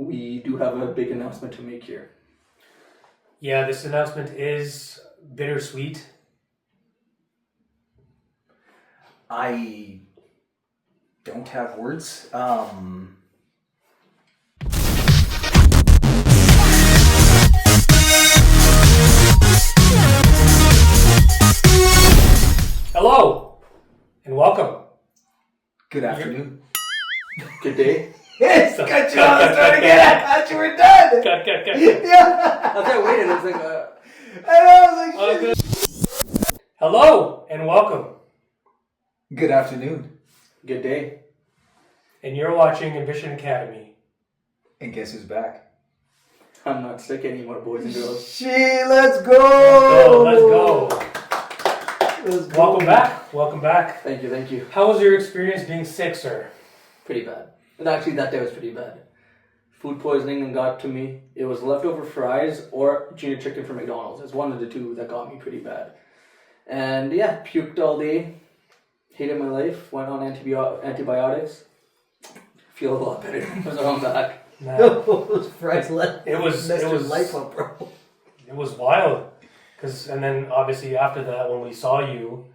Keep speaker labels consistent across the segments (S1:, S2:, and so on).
S1: we do have a big announcement to make here.
S2: Yeah, this announcement is bittersweet.
S3: I don't have words.
S2: Hello, and welcome.
S3: Good afternoon.
S1: Good day.
S3: Yes, cut you off. I was trying to get at. I thought you were done.
S2: Cut.
S3: Yeah.
S1: I was waiting. It's like,
S3: I was like, shit.
S2: Hello, and welcome.
S3: Good afternoon.
S1: good day.
S2: And you're watching Ambition Academy.
S3: And guess who's back?
S1: I'm not sick anymore, boys and girls.
S3: Let's go.
S2: Let's go.
S3: Let's go.
S2: Welcome back.
S1: Thank you.
S2: How was your experience being sick, sir?
S1: Pretty bad. And actually, that day was pretty bad. Food poisoning and got to me. It was leftover fries or junior chicken from McDonald's. It's one of the two that got me pretty bad. And yeah, puked all day. Hated my life. Went on antibiotics. Feel a lot better. So I'm back.
S3: Those fries left.
S2: It was
S3: life up, bro.
S2: It was wild. And then obviously after that, when we saw you,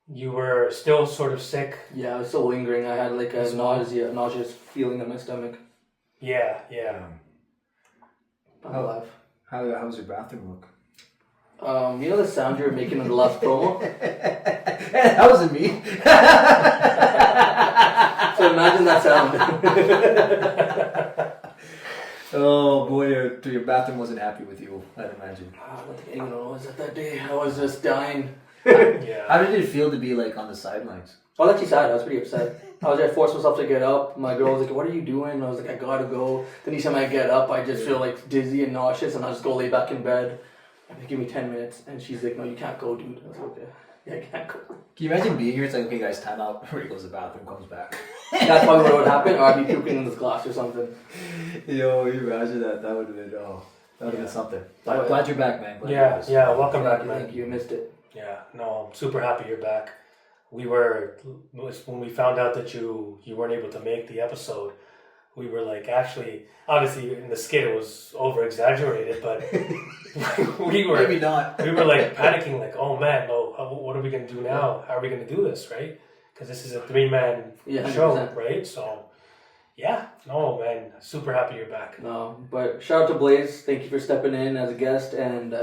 S2: you were still sort of sick.
S1: Yeah, I was still lingering. I had like a nauseous feeling in my stomach.
S2: Yeah.
S1: I'm alive.
S3: How's your bathroom look?
S1: You know the sound you were making in the last promo?
S3: That wasn't me.
S1: So imagine that sound.
S3: Oh boy, your bathroom wasn't happy with you, I'd imagine.
S1: I don't think anyone was at that day. I was just dying.
S2: Yeah.
S3: How did it feel to be like on the sidelines?
S1: I was actually sad. I was pretty upset. I forced myself to get up. My girl was like, "What are you doing?" And I was like, "I gotta go." Then each time I get up, I just feel like dizzy and nauseous, and I just go lay back in bed. Like, give me 10 minutes, and she's like, "No, you can't go, dude." I was like, "Okay, yeah, I can't go."
S3: Can you imagine being here? It's like, okay, guys, time out. Everybody goes to the bathroom, comes back.
S1: That's probably what would happen, or I'd be puking in this glass or something.
S3: Yo, you imagine that? That would have been been something. Glad you're back, man.
S2: Welcome back, man.
S1: Thank you. Missed it.
S2: Yeah, no, I'm super happy you're back. When we found out that you weren't able to make the episode, we were like, actually, obviously in the skit it was over exaggerated, but we were
S3: maybe not.
S2: We were like panicking, like, oh man, no, what are we gonna do now? How are we gonna do this, right? Because this is a 3-man show,
S1: 100%.
S2: right? So, yeah, no, man, super happy you're back.
S1: No, but shout out to Blaze. Thank you for stepping in as a guest, and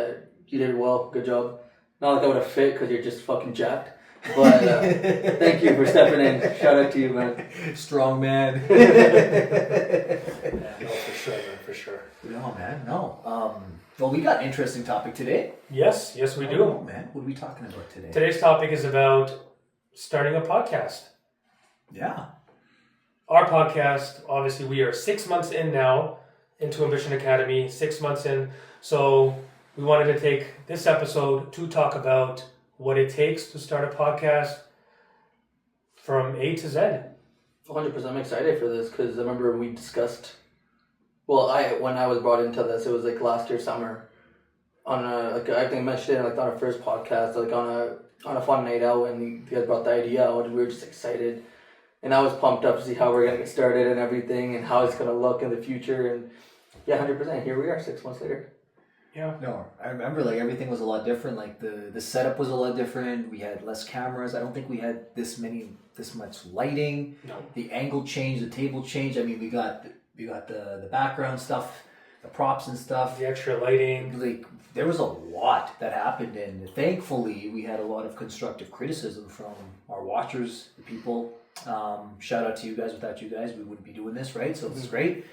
S1: you did well. Good job. Not like I would have fit because you're just fucking jacked. But thank you for stepping in. Shout out to you, man.
S3: Strong man.
S2: Yeah, no, for sure.
S3: No, man, no. Well, we got an interesting topic today.
S2: Yes, we do.
S3: Oh, man, what are we talking about today?
S2: Today's topic is about starting a podcast.
S3: Yeah.
S2: Our podcast, obviously, we are 6 months in now into Ambition Academy, 6 months in. So we wanted to take this episode to talk about what it takes to start a podcast from A to Z.
S1: 100%. I'm excited for this because I remember we discussed. Well, when I was brought into this, it was like last year summer. On I think I mentioned it like on our first podcast, like on a fun night out, and you guys brought the idea out, and we were just excited. And I was pumped up to see how we're gonna get started and everything, and how it's gonna look in the future. And yeah, 100%. Here we are, 6 months later.
S2: Yeah.
S3: No, I remember like everything was a lot different. Like the setup was a lot different. We had less cameras. I don't think we had this much lighting.
S2: No.
S3: The angle changed, the table changed. I mean, we got the background stuff, the props and stuff.
S2: The extra lighting.
S3: Like there was a lot that happened, and thankfully we had a lot of constructive criticism from our watchers, the people. Shout out to you guys. Without you guys, we wouldn't be doing this, right? So this is great.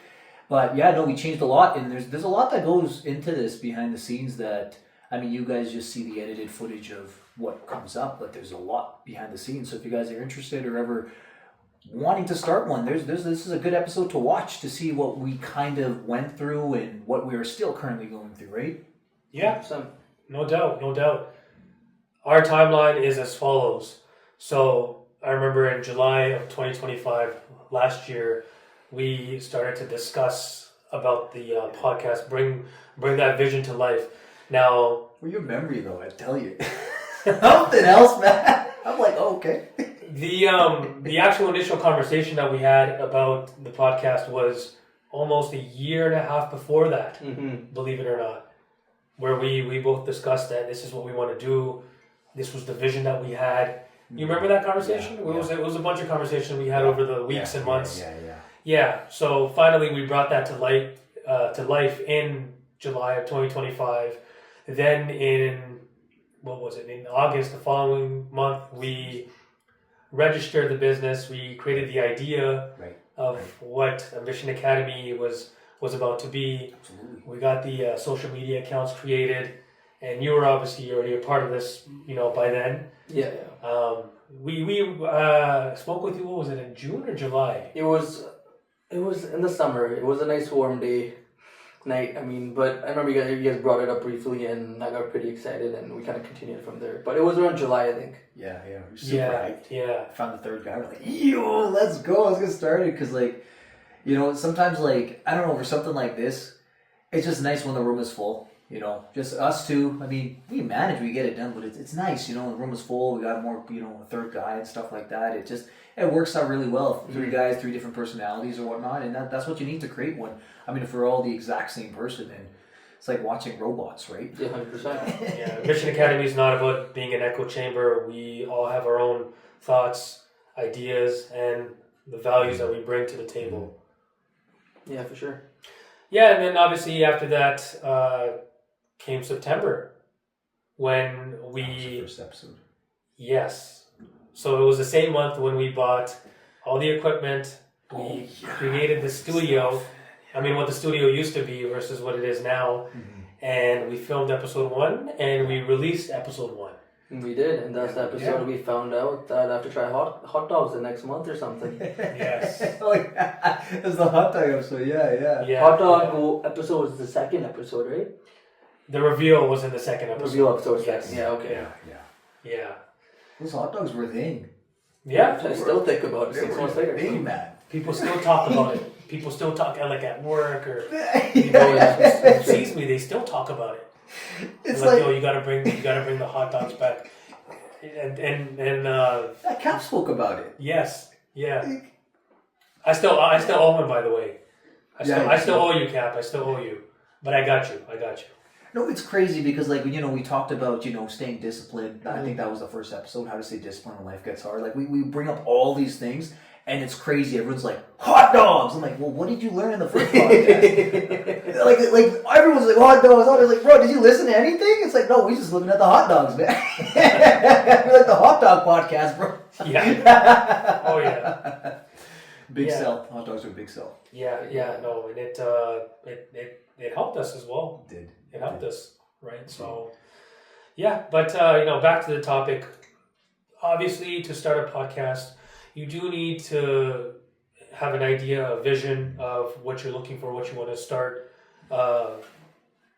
S3: But yeah, no, we changed a lot, and there's a lot that goes into this behind the scenes that, I mean, you guys just see the edited footage of what comes up, but there's a lot behind the scenes. So if you guys are interested or ever wanting to start one, this is a good episode to watch to see what we kind of went through and what we are still currently going through, right?
S2: Yeah, no doubt. Our timeline is as follows. So I remember in July of 2025, last year, we started to discuss about the podcast, bring that vision to life. Now,
S3: Well, your memory though, I tell you, something else, man. I'm like, oh, okay.
S2: the actual initial conversation that we had about the podcast was almost a year and a half before that, believe it or not, where we both discussed that this is what we want to do. This was the vision that we had. You remember that conversation? It was a bunch of conversations we had over the weeks and months. Yeah. So finally, we brought that to life in July of 2025. Then in August, the following month, we registered the business. We created the idea of what Ambition Academy was about to be.
S3: Absolutely.
S2: We got the social media accounts created, and you were obviously already a part of this, by then.
S1: Yeah.
S2: We spoke with you. What was it, in June or July?
S1: It was in the summer. It was a nice warm day. Night, but I remember you guys brought it up briefly, and I got pretty excited, and we kind of continued from there. But it was around July, I think.
S3: Yeah, we're super hyped.
S2: Yeah.
S3: Found the third guy. We're like, yo, let's go, let's get started. Because sometimes I don't know, for something like this, it's just nice when the room is full. Just us two. We manage, we get it done, but it's nice. The room is full. We got more, a third guy and stuff like that. It works out really well. Three guys, three different personalities or whatnot, and that's what you need to create one. If we're all the exact same person, and it's like watching robots, right?
S1: Yeah, 100%.
S2: Yeah, Mission Academy is not about being an echo chamber. We all have our own thoughts, ideas, and the values that we bring to the table.
S1: Yeah, for sure.
S2: Yeah, and then obviously after that came September, when we...
S3: That was the first episode.
S2: Yes. So it was the same month when we bought all the equipment. We created the studio. What the studio used to be versus what it is now. And we filmed episode 1 and we released episode 1.
S1: We did, and that's the episode we found out that I have to try hot dogs the next month or something.
S2: Yes.
S3: It's the hot dog episode, yeah.
S1: Hot dog episode was the second episode, right?
S2: The reveal was in the second episode.
S1: Reveal episode
S2: Yes.
S1: second, yeah, okay.
S2: Yeah.
S3: Those hot dogs were a thing.
S2: Yeah.
S1: I still think about it 6 months later.
S3: Thing, man.
S2: People still talk about it. People still talk at work or sees me. They still talk about it.
S3: It's
S2: like, yo, you gotta bring the hot dogs back. And
S3: that Cap spoke about it.
S2: Yes, yeah. I still owe him, by the way. I still owe you, Cap. I still owe you. But I got you.
S3: No, it's crazy because we talked about staying disciplined. I think that was the first episode, how to stay disciplined when life gets hard. We bring up all these things. And it's crazy. Everyone's like, hot dogs! I'm like, well, what did you learn in the first podcast? like everyone's like, hot dogs. I was like, bro, did you listen to anything? It's like, no, we just looking at the hot dogs, man. We're like the hot dog podcast, bro.
S2: Yeah. Oh, yeah.
S3: Big sell. Hot dogs are a big sell.
S2: Yeah, no, and it helped us as well. It helped us, right? So, yeah, but, back to the topic. Obviously, to start a podcast, you do need to have an idea, a vision of what you're looking for, what you want to start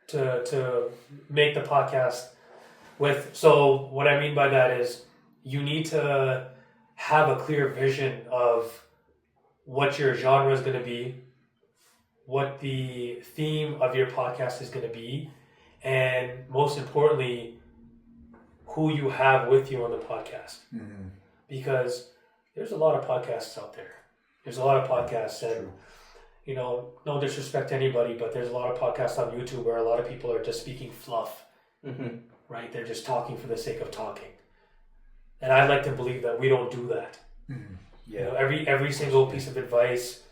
S2: to make the podcast with. So what I mean by that is you need to have a clear vision of what your genre is going to be, what the theme of your podcast is going to be, and most importantly, who you have with you on the podcast. Because there's a lot of podcasts out there. There's a lot of podcasts, and no disrespect to anybody, but there's a lot of podcasts on YouTube where a lot of people are just speaking fluff, right? They're just talking for the sake of talking, and I like to believe that we don't do that.
S3: Yeah.
S2: Every single piece of advice,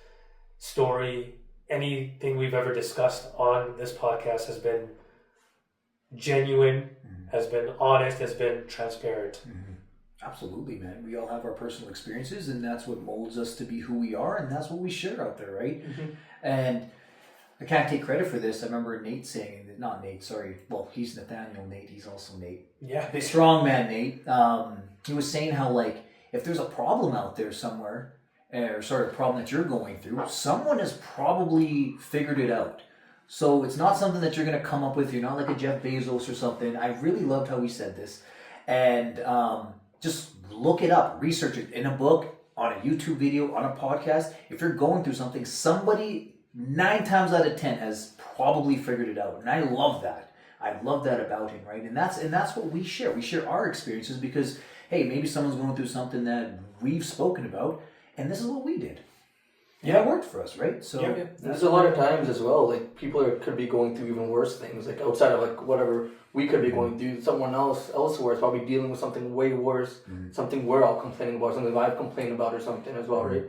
S2: story, anything we've ever discussed on this podcast has been genuine, has been honest, has been transparent.
S3: Absolutely, man. We all have our personal experiences, and that's what molds us to be who we are, and that's what we share out there, right? And I can't take credit for this. I remember Nate saying, not Nate, sorry. Well, he's Nathaniel Nate. He's also Nate.
S2: Yeah.
S3: The strong man, Nate. He was saying how, if there's a problem out there somewhere, or a problem that you're going through, someone has probably figured it out. So it's not something that you're going to come up with. You're not like a Jeff Bezos or something. I really loved how he said this. And just look it up, research it in a book, on a YouTube video, on a podcast. If you're going through something, somebody 9 times out of 10 has probably figured it out. And I love that. I love that about him, right? And that's what we share. We share our experiences because, hey, maybe someone's going through something that we've spoken about, and this is what we did. Yeah, it worked for us, right? So
S2: Yeah.
S1: There's a lot of times as well, like people could be going through even worse things, like outside of like whatever we could be going through. Someone else elsewhere is probably dealing with something way worse, something we're all complaining about, something I've complained about or something as well, right?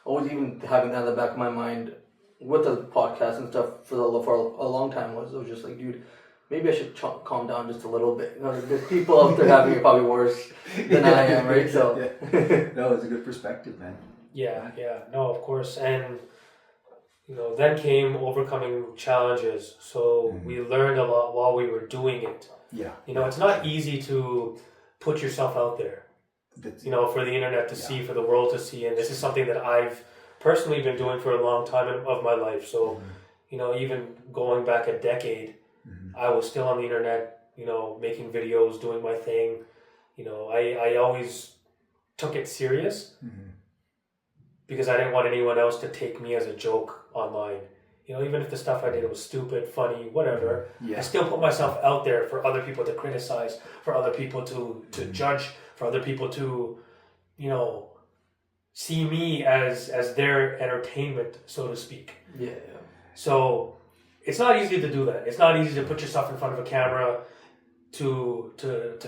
S1: Always even having that in the back of my mind with the podcast and stuff for a long time was just like, dude, maybe I should calm down just a little bit. You know, there's people out there having it probably worse than I am, right? So
S3: no, it's a good perspective, man.
S2: Yeah, no, of course. And, then came overcoming challenges. So we learned a lot while we were doing it.
S3: Yeah.
S2: It's not easy to put yourself out there, for the internet to see, for the world to see. And this is something that I've personally been doing for a long time of my life. So, even going back a decade, I was still on the internet, making videos, doing my thing. I always took it serious. Because I didn't want anyone else to take me as a joke online. Even if the stuff I did was stupid, funny, whatever, I still put myself out there for other people to criticize, for other people to judge, for other people to, see me as their entertainment, so to speak.
S1: Yeah.
S2: So it's not easy to do that. It's not easy to put yourself in front of a camera, to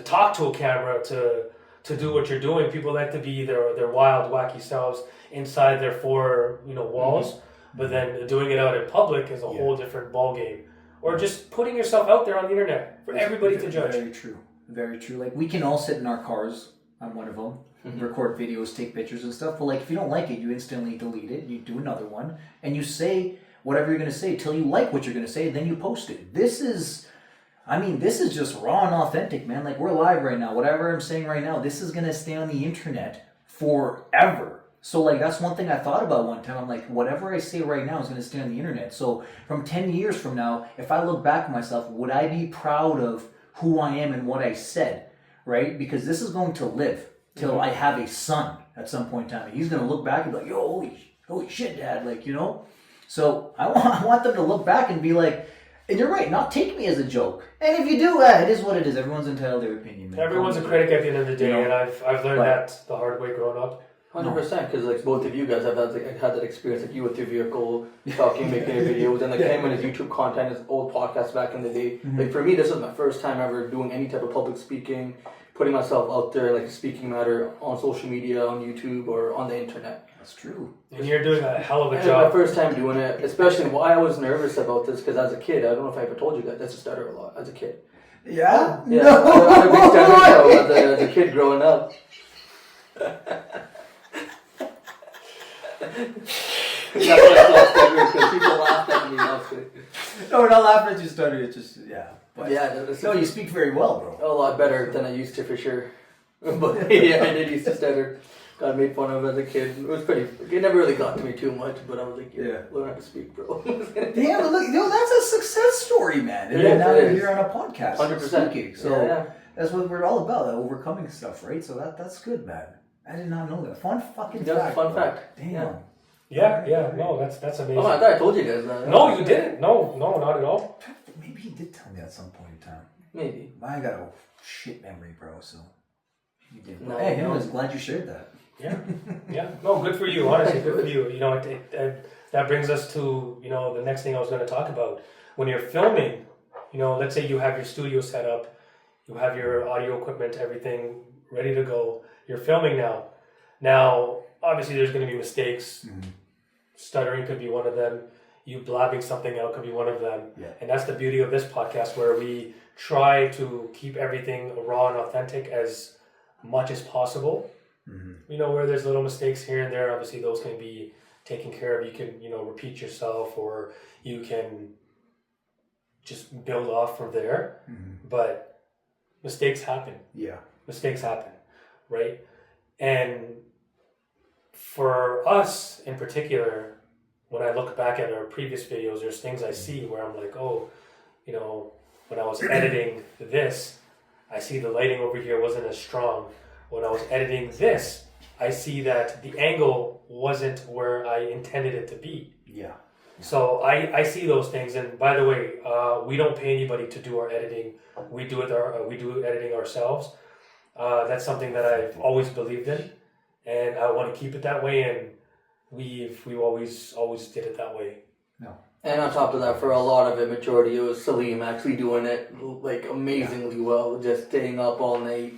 S2: talk to a camera, to do what you're doing. People like to be their wild, wacky selves inside their four walls, but then doing it out in public is a whole different ballgame. Or just putting yourself out there on the internet for everybody to judge.
S3: Very true. Like, we can all sit in our cars, I'm one of them, record videos, take pictures and stuff, but like, if you don't like it, you instantly delete it, you do another one, and you say whatever you're going to say till you like what you're going to say, and then you post it. This is just raw and authentic, man. Like, we're live right now. Whatever I'm saying right now, this is going to stay on the internet forever. So, like, that's one thing I thought about one time. I'm like, whatever I say right now is going to stay on the internet. So, from 10 years from now, if I look back at myself, would I be proud of who I am and what I said, right? Because this is going to live till I have a son at some point in time. He's going to look back and be like, yo, holy shit, Dad. Like, So, I want them to look back and be like, and you're right, not take me as a joke. And if you do, it is what it is. Everyone's entitled to their opinion, man.
S2: Everyone's a critic at the end of the day, and I've learned that the hard way growing up.
S1: 100%, because like both of you guys have had that experience, like you with your vehicle, talking, making your videos, and like him and his YouTube content, his old podcasts back in the day. Like for me, this was my first time ever doing any type of public speaking, putting myself out there, like a speaking matter on social media, on YouTube, or on the internet.
S3: That's true.
S2: And you're doing a hell of a
S1: And
S2: job.
S1: my first time doing it, especially why I was nervous about this, because as a kid, I don't know if I ever told you guys, I used to stutter a lot as a kid.
S3: Yeah?
S1: Yeah, I had a big stutter as a kid growing up. That's why I still stutter, because people laughed at me mostly.
S3: No, we're not laughing at you stutter. It's just, But,
S1: no,
S3: you speak very well, bro.
S1: A lot better than I used to, for sure. But yeah, I did used to stutter. Got made fun of as a kid. It was it never really got to me too much, but I was like, learn how to speak, bro.
S3: Damn, look, that's a success story, man. And
S1: Yeah,
S3: now you're here on a podcast.
S1: 100%.
S3: Speaking. So that's what we're all about, overcoming stuff, right? So that's good, man. I did not know that. Fun fucking fact.
S1: Fun fact.
S3: Damn.
S2: Yeah. No, that's amazing.
S1: Oh, I thought I told you guys that.
S2: No, you didn't. No, not at all.
S3: Maybe he did tell me at some point in time.
S1: Maybe.
S3: I got a shit memory, bro, so you did.
S1: No,
S3: hey,
S1: no.
S3: I was glad you shared that.
S2: Yeah. No, good for you. Honestly, good for you. That brings us to the next thing I was going to talk about. When you're filming, let's say you have your studio set up, you have your audio equipment, everything ready to go. You're filming now. Now, obviously, there's going to be mistakes. Stuttering could be one of them. You blabbing something out could be one of them.
S3: Yeah.
S2: And that's the beauty of this podcast, where we try to keep everything raw and authentic as much as possible. Where there's little mistakes here and there, obviously those can be taken care of. You can, repeat yourself, or you can just build off from there. But mistakes happen.
S3: Yeah.
S2: Mistakes happen, right? And for us in particular, when I look back at our previous videos, there's things I see where I'm like, oh, when I was editing this, I see the lighting over here wasn't as strong. When I was editing this, I see that the angle wasn't where I intended it to be.
S3: Yeah.
S2: So I see those things. And by the way, we don't pay anybody to do our editing. We do editing ourselves. That's something that I've always believed in, and I want to keep it that way. And we've always did it that way.
S1: And on top of that, for a lot of it, majority, it was Salim actually doing it like amazingly well, just staying up all night.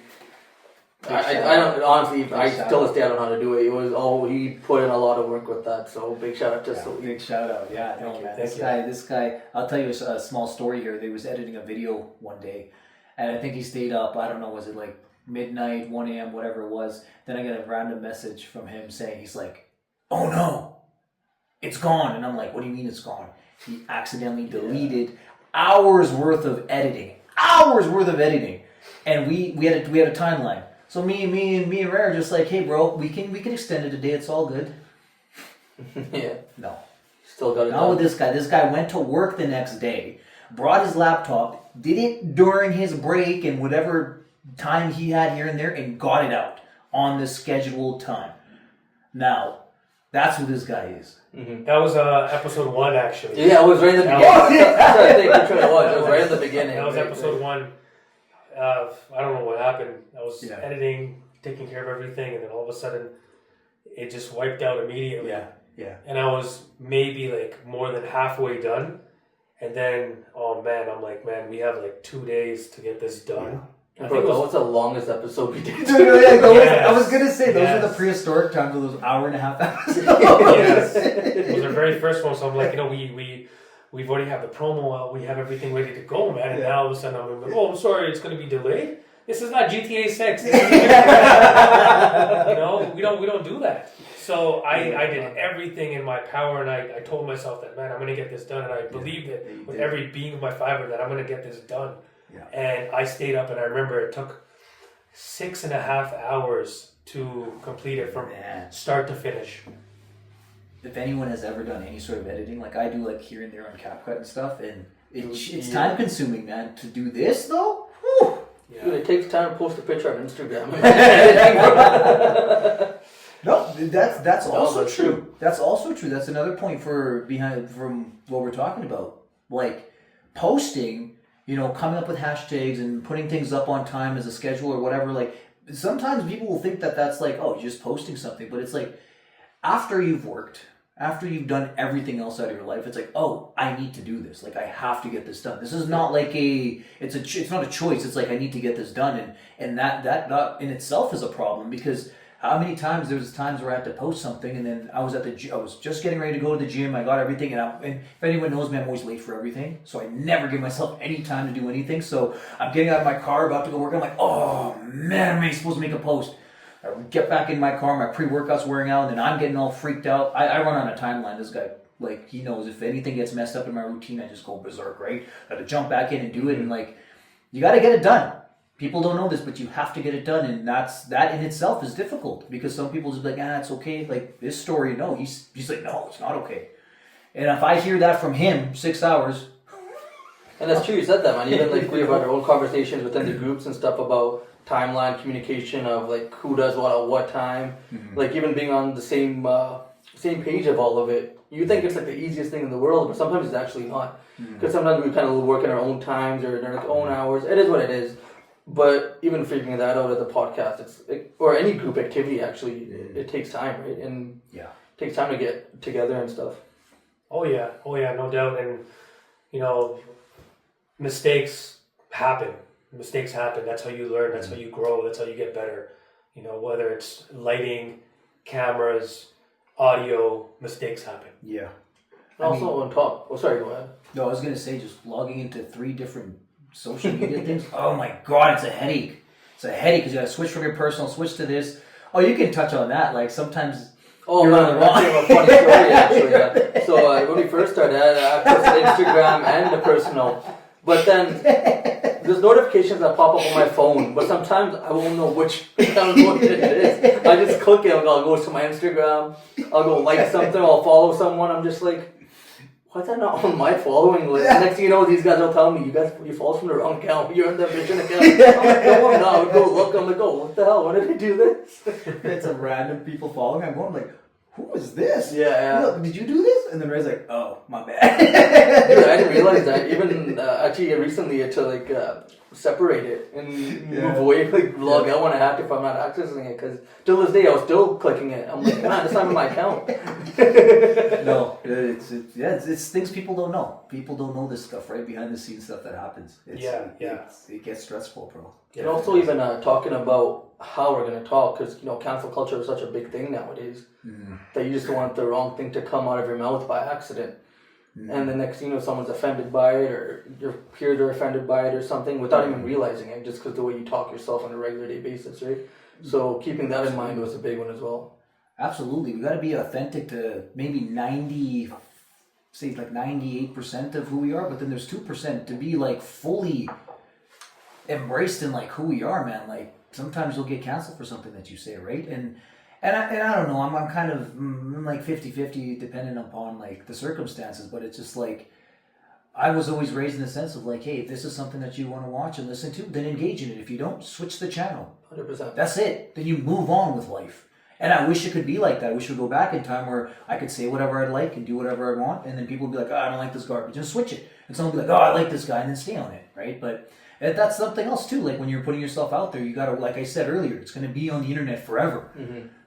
S1: I don't honestly. I still this day I don't know how to do it. It was he put in a lot of work with that. So big shout out to Salim.
S3: Big shout out, yeah. No,
S2: Thank you,
S3: man,
S2: thank
S3: this guy. I'll tell you a small story here. They was editing a video one day, and I think he stayed up. I don't know, was it like midnight, 1 a.m., whatever it was. Then I get a random message from him saying he's like, "Oh no, it's gone," and I'm like, "What do you mean it's gone?" He accidentally deleted hours worth of editing, and we had a timeline. So me and Ray are just like, "Hey, bro, we can extend it a day. It's all good."
S1: Yeah.
S3: No.
S1: Still got it.
S3: Not with this guy. This guy went to work the next day, brought his laptop, did it during his break and whatever time he had here and there, and got it out on the scheduled time. Now, that's who this guy is.
S2: Mm-hmm. That was episode 1, actually.
S1: Yeah, it was right in the beginning. I think which one it was. It was right at the beginning.
S2: That was episode 1. I don't know what happened. I was
S3: Yeah.
S2: editing, taking care of everything, and then all of a sudden, it just wiped out immediately.
S3: Yeah.
S2: And I was maybe like more than halfway done. And then, oh man, I'm like, man, we have like 2 days to get this done. I
S1: Bro, that was the longest episode we did.
S3: I was gonna say those
S2: Yes.
S3: were the prehistoric times of those hour and a half episodes.
S2: Yes. It was our very first one, so I'm like, we've already have the promo out, we have everything ready to go, man. And now all of a sudden I'm like, oh, I'm sorry, it's gonna be delayed. This is not GTA 6. We don't do that. So I did everything in my power, and I told myself that, man, I'm gonna get this done, and I believed it with every being of my fiber that I'm gonna get this done.
S3: Yeah.
S2: And I stayed up, and I remember it took 6.5 hours to complete it from start to finish.
S3: If anyone has ever done any sort of editing, like I do, like here and there on CapCut and stuff, and it's time consuming, man. To do this though, whew.
S1: Yeah. Dude, it takes time to post a picture on Instagram.
S3: No, that's also
S1: that's
S3: true.
S1: true.
S3: That's also true. That's another point from what we're talking about. Like posting, coming up with hashtags and putting things up on time as a schedule or whatever. Like sometimes people will think that that's like, oh, you're just posting something, but it's like after you've worked, after you've done everything else out of your life, it's like, oh, I need to do this. Like I have to get this done. This is not like it's not a choice. It's like I need to get this done, and that in itself is a problem because. How many times there was times where I had to post something and then I was I was just getting ready to go to the gym. I got everything and if anyone knows me, I'm always late for everything. So I never give myself any time to do anything. So I'm getting out of my car, about to go work. I'm like, oh man, am I supposed to make a post? I get back in my car, my pre-workout's wearing out, and then I'm getting all freaked out. I run on a timeline. This guy, like, he knows if anything gets messed up in my routine, I just go berserk, right? I have to jump back in and do it, and like, you got to get it done. People don't know this, but you have to get it done, and that in itself is difficult because some people just be like, it's okay. Like this story, no, he's like, no, it's not okay. And if I hear that from him, 6 hours.
S1: And that's true, you said that, man. Even like we have our own conversations within the groups and stuff about timeline communication of like who does what at what time. Mm-hmm. Like even being on the same page of all of it. You think it's like the easiest thing in the world, but sometimes it's actually not. Because sometimes we kind of work in our own times or in our own hours. It is what it is. But even figuring that out at the podcast, or any group activity, actually, it takes time, right? And it takes time to get together and stuff.
S2: Oh yeah, no doubt. And mistakes happen. That's how you learn. That's how you grow. That's how you get better. Whether it's lighting, cameras, audio, mistakes happen.
S1: Yeah. Also on top. Oh, sorry. Go ahead.
S3: No, I was gonna say just logging into 3 different social media things. Oh my god, it's a headache. It's a headache because you gotta switch from your personal, switch to this. Oh, you can touch on that. Like sometimes.
S1: Oh man, that's a funny story actually. Yeah. So when we first started, I posted Instagram and the personal, but then there's notifications that pop up on my phone. But sometimes I won't know which account it is. I just click it. I'll go to my Instagram. I'll go like something. I'll follow someone. I'm just like. Why's that not on my following list? Next thing you know, these guys will tell me, you followed from the wrong account. You're in the vision account. I'm like, no, I'm not. I would go look. I'm like, oh, what the hell? Why did I do this?
S3: It's a random people following. I'm going like, who is this?
S1: Yeah.
S3: Did you do this? And then Ray's like, oh, my bad.
S1: Dude, I didn't realize that. Even I actually recently had to like separate it and move away, like log out when I have to if I'm not accessing it. Because till this day, I was still clicking it. I'm like, man, it's not in my account.
S3: No, it's things people don't know. People don't know this stuff, right? Behind the scenes stuff that happens. It gets stressful, bro.
S1: And also even talking about how we're going to talk, because, cancel culture is such a big thing nowadays that you just don't want the wrong thing to come out of your mouth by accident. And the next thing you know, someone's offended by it, or your peers are offended by it or something without even realizing it, just because the way you talk yourself on a regular day basis, right? So keeping that in mind was a big one as well.
S3: Absolutely. We got to be authentic to maybe 98% of who we are, but then there's 2% to be like fully embraced in like who we are, man. Like sometimes you'll get canceled for something that you say, right? And I don't know, I'm kind of like 50-50 depending upon like the circumstances, but it's just like I was always raised in the sense of like, hey, if this is something that you want to watch and listen to, then engage in it. If you don't, switch the channel.
S1: 100%.
S3: That's it. Then you move on with life. And I wish it could be like that. I wish we could go back in time where I could say whatever I like and do whatever I want, and then people would be like, oh, I don't like this garbage, and switch it. And someone would be like, oh, I like this guy, and then stay on it, right? But that's something else too. Like when you're putting yourself out there, you gotta, like I said earlier, it's gonna be on the internet forever.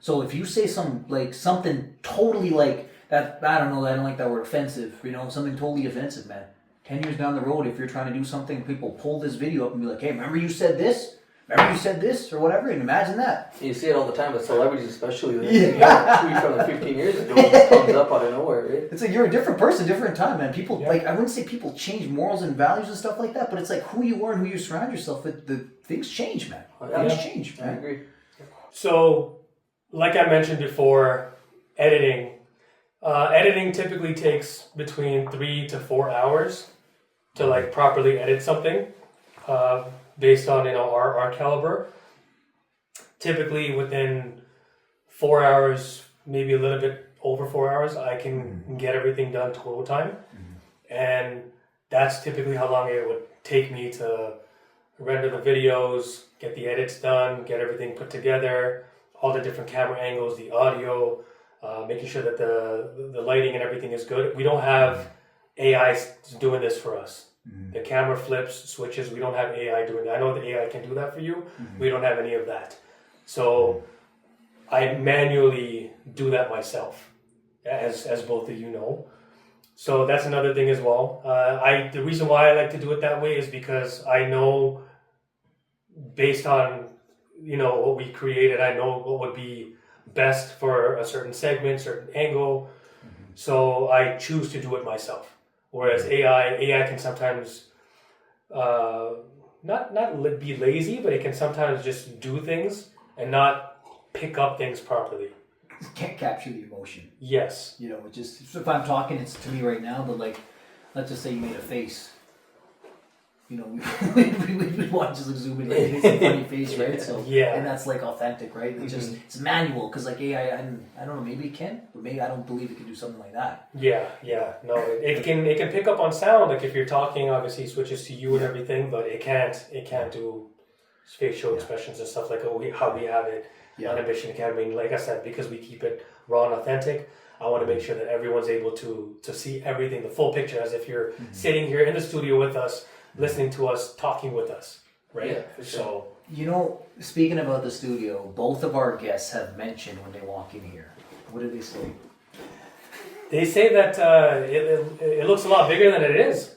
S3: So if you say something totally like that, I don't like that word, offensive, something totally offensive, man. 10 years down the road, if you're trying to do something, people pull this video up and be like, hey, remember you said this? Remember you said this or whatever? And imagine that.
S1: You see it all the time with celebrities, especially. Like, tweet from like 15 years ago, it just comes up out of nowhere, right?
S3: It's like you're a different person, different time, man. People like, I wouldn't say people change morals and values and stuff like that, but it's like who you are and who you surround yourself with. The things change, man. Things change, man.
S1: I agree.
S2: So, like I mentioned before, editing. Editing typically takes between 3 to 4 hours to like properly edit something. Based on our caliber, typically within 4 hours, maybe a little bit over 4 hours, I can get everything done total time, and that's typically how long it would take me to render the videos, get the edits done, get everything put together, all the different camera angles, the audio, making sure that the lighting and everything is good. We don't have AI doing this for us. The camera flips, switches, we don't have AI doing that. I know the AI can do that for you. We don't have any of that. So I manually do that myself, as both of you know. So that's another thing as well. The reason why I like to do it that way is because I know, based on what we created, I know what would be best for a certain segment, certain angle. So I choose to do it myself. Whereas AI can sometimes not be lazy, but it can sometimes just do things and not pick up things properly.
S3: Can't capture the emotion.
S2: Yes.
S3: It just, if I'm talking, it's to me right now, but like, let's just say you made a face. We want to just zoom in, like, it's a funny face, right? So and that's like authentic, right? It's just, it's manual, because like AI, I don't know, maybe it can, but maybe I don't believe it can do something like that.
S2: No, it can pick up on sound. Like if you're talking, obviously it switches to you and everything, but it can't do facial expressions and stuff like how we have it on Ambition Academy. Like I said, because we keep it raw and authentic, I want to make sure that everyone's able to see everything, the full picture, as if you're sitting here in the studio with us, listening to us, talking with us, right?
S1: Yeah, for sure.
S2: So,
S3: speaking about the studio, both of our guests have mentioned when they walk in here. What do they say?
S2: They say that it looks a lot bigger than it is.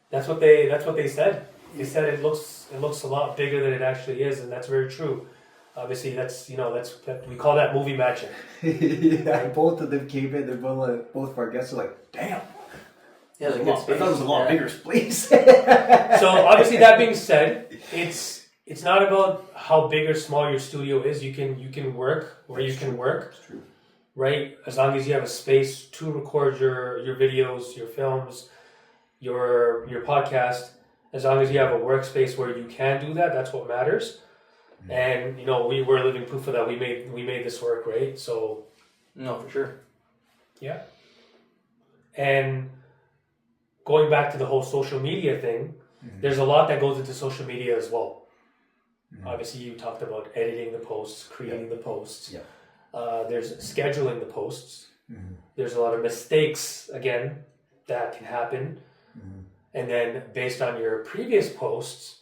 S2: That's what they said. They said it looks a lot bigger than it actually is, and that's very true. Obviously, that's we call that movie magic.
S3: Both of them came in. Both of our guests are like, damn.
S1: Yeah,
S3: I thought it was a lot bigger space.
S2: So obviously, that being said, it's not about how big or small your studio is. You can work where you can work.
S3: It's true.
S2: Right? As long as you have a space to record your videos, your films, your podcast, as long as you have a workspace where you can do that, that's what matters. And we were living proof of that. We made this work, right? So
S1: no, for sure.
S2: Yeah. And going back to the whole social media thing, there's a lot that goes into social media as well. Obviously, you talked about editing the posts, creating the posts. There's scheduling the posts. There's a lot of mistakes, again, that can happen. And then based on your previous posts,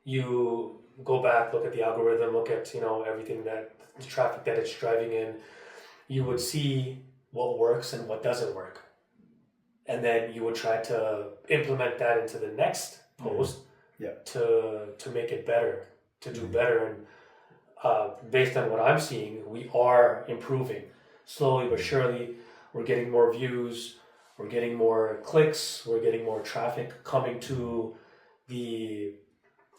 S2: you go back, look at the algorithm, look at, everything that the traffic that it's driving in. You would see what works and what doesn't work. And then you would try to implement that into the next post to make it better, to do better. And based on what I'm seeing, we are improving slowly but surely. We're getting more views, we're getting more clicks, we're getting more traffic coming to the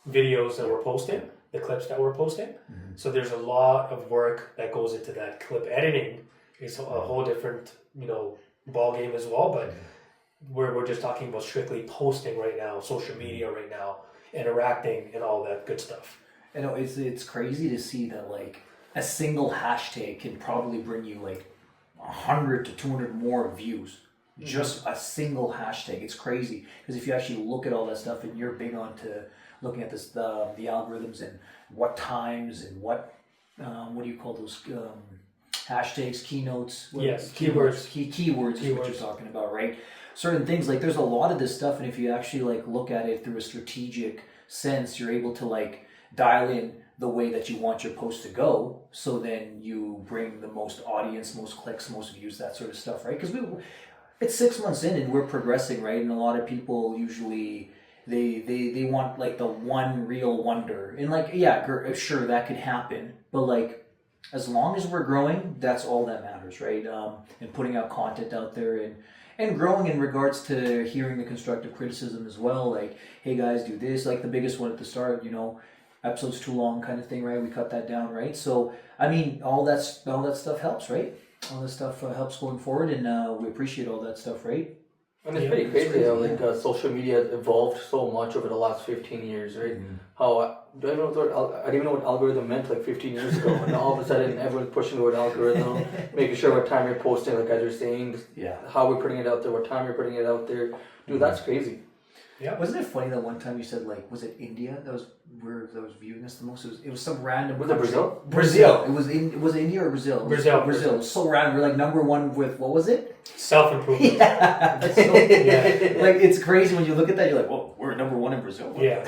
S2: videos that we're posting, the clips that we're posting. So there's a lot of work that goes into that. Clip editing is a whole different, ball game as well, but we're just talking about strictly posting right now, social media right now, interacting and all that good stuff.
S3: I know it's crazy to see that like a single hashtag can probably bring you like 100 to 200 more views. Just a single hashtag. It's crazy because if you actually look at all that stuff, and you're big on to looking at this the algorithms and what times and what do you call those hashtags, keynotes?
S2: Keywords.
S3: Keywords is what you're talking about, right? Certain things, like there's a lot of this stuff, and if you actually like look at it through a strategic sense, you're able to like dial in the way that you want your post to go, so then you bring the most audience, most clicks, most views, that sort of stuff, right? Because it's 6 months in and we're progressing, right? And a lot of people usually they want like the one real wonder, and like sure that could happen, but like as long as we're growing, that's all that matters, right? And putting out content out there and growing in regards to hearing the constructive criticism as well, like, hey guys, do this, like the biggest one at the start, episode's too long kind of thing, right? We cut that down, right? So I mean, all that stuff helps, right? All that stuff helps going forward, and we appreciate all that stuff, right?
S1: And it's pretty crazy how social media has evolved so much over the last 15 years, right? How I didn't even know what algorithm meant like 15 years ago, and all of a sudden everyone's pushing the word algorithm, making sure what time you're posting, like as you're saying, how we're putting it out there, what time you're putting it out there. Dude, that's crazy.
S3: Yeah. Wasn't it funny that one time you said, like, was it India that was viewing us the most? It was some random.
S1: Was it Brazil?
S3: Brazil. Was it India or Brazil?
S2: Brazil.
S3: It was so random. We're like number one with, what was it?
S2: Self-improvement.
S3: Yeah. That's so, Like, it's crazy when you look at that. You're like, well, we're number one in Brazil.
S2: Yeah.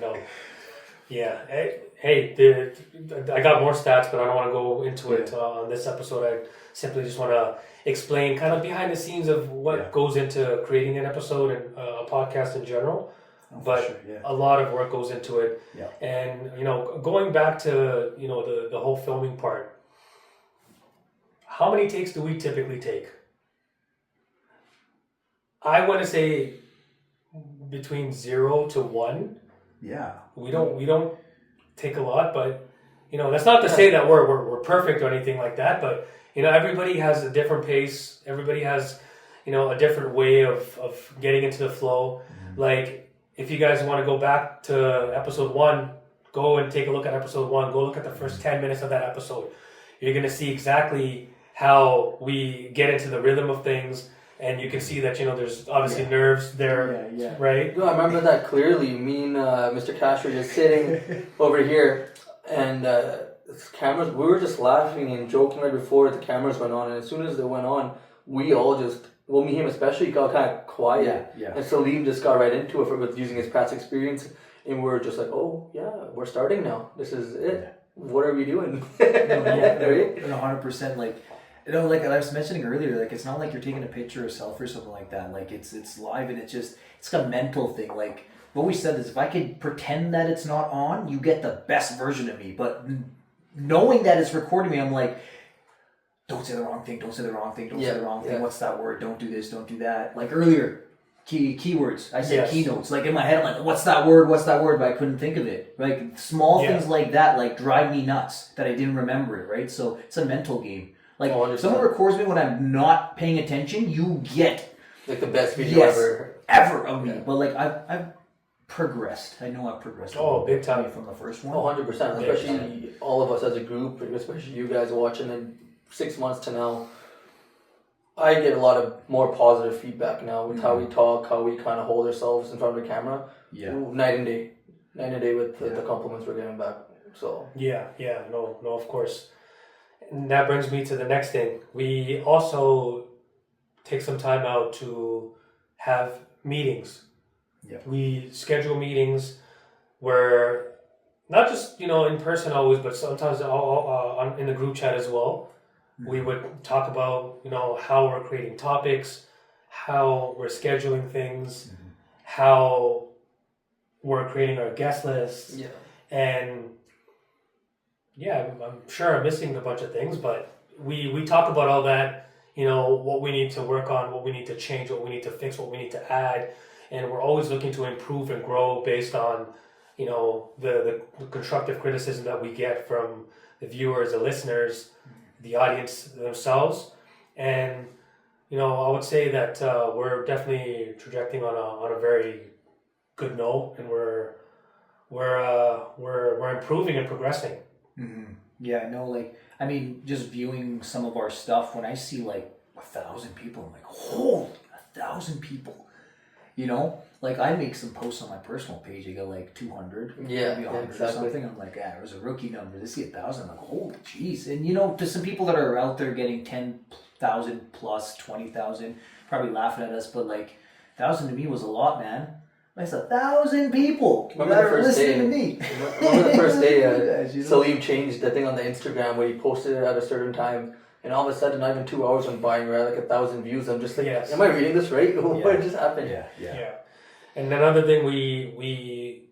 S2: No. Yeah. Hey, I got more stats, but I don't want to go into it on this episode. I simply just want to explain kind of behind the scenes of what goes into creating an episode and a podcast in general. But a lot of work goes into it. Yeah. And, going back to, the whole filming part, how many takes do we typically take? I want to say between 0 to 1. Yeah. We don't take a lot, but that's not to say that we're perfect or anything like that, but everybody has a different pace. Everybody has, a different way of getting into the flow. Like, if you guys want to go back to episode 1, go and take a look at episode 1. Go look at the first 10 minutes of that episode. You're going to see exactly how we get into the rhythm of things. And you can see that, there's obviously nerves there, right?
S1: No, I remember that clearly. Me and Mr. Kash were just sitting over here, and cameras, we were just laughing and joking right before the cameras went on. And as soon as they went on, we all just, well, me and him especially, got kind of quiet. Yeah. And Salim just got right into it with using his past experience. And we were just like, oh, yeah, we're starting now. This is it. What are we doing?
S3: Right? 100%. Like I was mentioning earlier, like it's not like you're taking a picture or selfie or something like that. Like it's live, and it's a mental thing. Like what we said is, if I could pretend that it's not on, you get the best version of me. But knowing that it's recording me, I'm like, don't say the wrong thing, don't say the wrong thing, don't say the wrong thing. What's that word? Don't do this, don't do that. Like earlier, keywords. I said keynotes. Like in my head, I'm like, what's that word? But I couldn't think of it. Like small things like that, like drive me nuts that I didn't remember it. Right. So it's a mental game. Like, if someone records me when I'm not paying attention, you get
S1: like the best video
S3: ever of me. But like I've progressed. I know I've progressed.
S2: Oh, big time
S3: from the first one.
S1: 100%. Especially all of us as a group, especially you guys watching in 6 months to now. I get a lot of more positive feedback now with how we talk, how we kind of hold ourselves in front of the camera. Yeah. Night and day with the compliments we're getting back. So.
S2: No, of course. And that brings me to the next thing. We also take some time out to have meetings.
S3: Yeah.
S2: We schedule meetings where not just in person always, but sometimes in the group chat as well. We would talk about how we're creating topics, how we're scheduling things, how we're creating our guest lists, and I'm sure I'm missing a bunch of things, but we talk about all that. What we need to work on, what we need to change, what we need to fix, what we need to add, and we're always looking to improve and grow based on the constructive criticism that we get from the viewers, the listeners, the audience themselves. And I would say that we're definitely trajecting on a very good note, and we're improving and progressing.
S3: Yeah, no, like, I mean, just viewing some of our stuff, when I see like 1,000 people, I'm like, holy, 1,000 people. Like, I make some posts on my personal page, I get like 200, maybe 100
S1: exactly.
S3: or something. I'm like, it was a rookie number. This is 1,000. I'm like, holy jeez. And to some people that are out there getting 10,000 plus 20,000, probably laughing at us, but like 1,000 to me was a lot, man. That's 1,000 people that are listening to me.
S1: Remember the first day Salim changed the thing on the Instagram where he posted it at a certain time, and all of a sudden, not even 2 hours went by, and we're at like 1,000 views. I'm just like, am I reading this right? What just happened?
S2: Yeah. And another thing we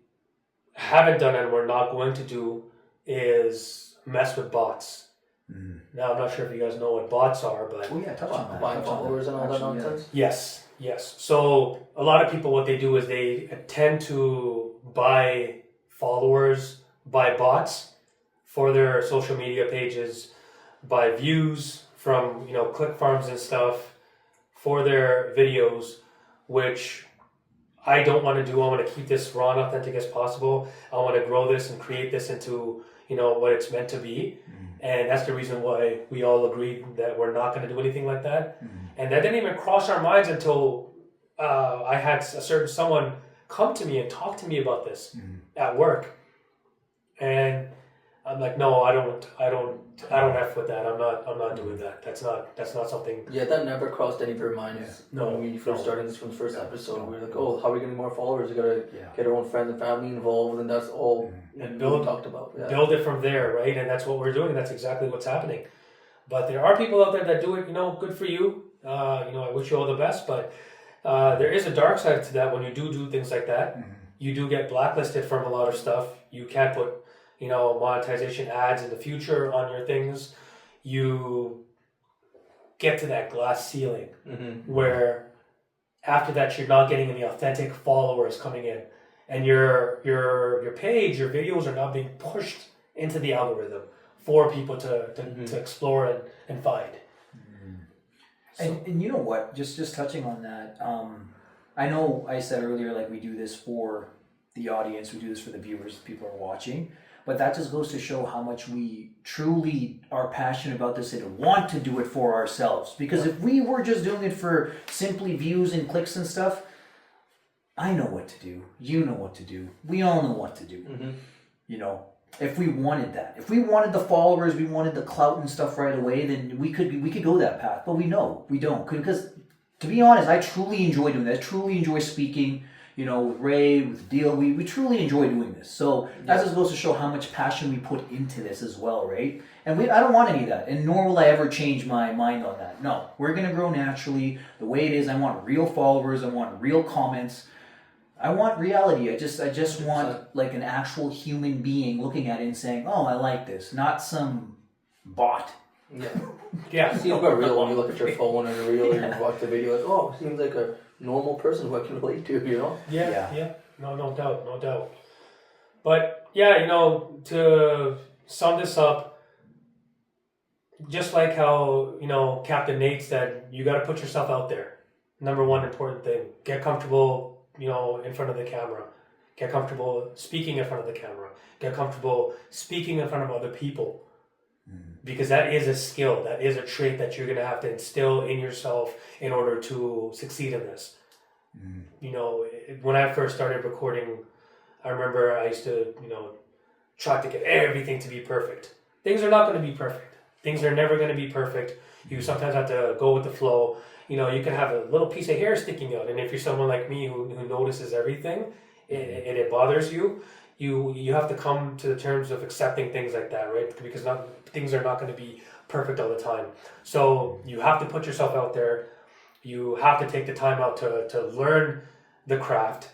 S2: haven't done and we're not going to do is mess with bots. Now, I'm not sure if you guys know what bots are, but
S3: touch on that.
S1: Buying followers and all that nonsense.
S2: Yes. So a lot of people, what they do is they tend to buy followers, buy bots for their social media pages, buy views from click farms and stuff for their videos, which I don't want to do. I want to keep this raw and authentic as possible. I want to grow this and create this into what it's meant to be. And that's the reason why we all agreed that we're not going to do anything like that. And that didn't even cross our minds until I had a certain someone come to me and talk to me about this at work. And I'm like, no, I don't F with that. I'm not doing that. That's not something.
S1: Yeah, that never crossed any of our minds.
S2: No,
S1: when we first started this from the first episode, we were like, oh, how are we getting more followers? We gotta get our own friends and family involved, and that's all
S2: and
S1: we talked about.
S2: Build it from there, right? And that's what we're doing. That's exactly what's happening. But there are people out there that do it. Good for you. I wish you all the best. But there is a dark side to that. When you do things like that, you do get blacklisted from a lot of stuff. You can't put monetization ads in the future on your things. You get to that glass ceiling where after that you're not getting any authentic followers coming in, and your page, your videos are not being pushed into the algorithm for people to explore and find.
S3: And you know what? Just touching on that, I know I said earlier, like, we do this for the audience, we do this for the viewers, people are watching. But that just goes to show how much we truly are passionate about this and want to do it for ourselves. Because if we were just doing it for simply views and clicks and stuff, I know what to do. You know what to do. We all know what to do. If we wanted that, if we wanted the followers, we wanted the clout and stuff right away, then we could go that path. But we know we don't, because to be honest, I truly enjoy doing that. I truly enjoy speaking. With Ray, with Adeel, we truly enjoy doing this. So that just goes to show how much passion we put into this as well, right? And I don't want any of that, and nor will I ever change my mind on that. No, we're gonna grow naturally the way it is. I want real followers. I want real comments. I want reality. I just want like an actual human being looking at it and saying, "Oh, I like this," not some bot.
S1: Yeah. See, you got real when you look at your phone and reel and you watch the video. Like, oh, seems like a normal person who I can relate to.
S2: Yeah. No doubt. But to sum this up, just like how Captain Nate said, you got to put yourself out there. Number one important thing: get comfortable, in front of the camera. Get comfortable speaking in front of the camera. Get comfortable speaking in front of other people. Because that is a skill, that is a trait that you're going to have to instill in yourself in order to succeed in this. When I first started recording, I remember I used to, try to get everything to be perfect. Things are not going to be perfect. Things are never going to be perfect. You sometimes have to go with the flow. you can have a little piece of hair sticking out, and if you're someone like me who notices everything, and it bothers you, you have to come to the terms of accepting things like that, right? Because things are not going to be perfect all the time. So you have to put yourself out there. You have to take the time out to learn the craft,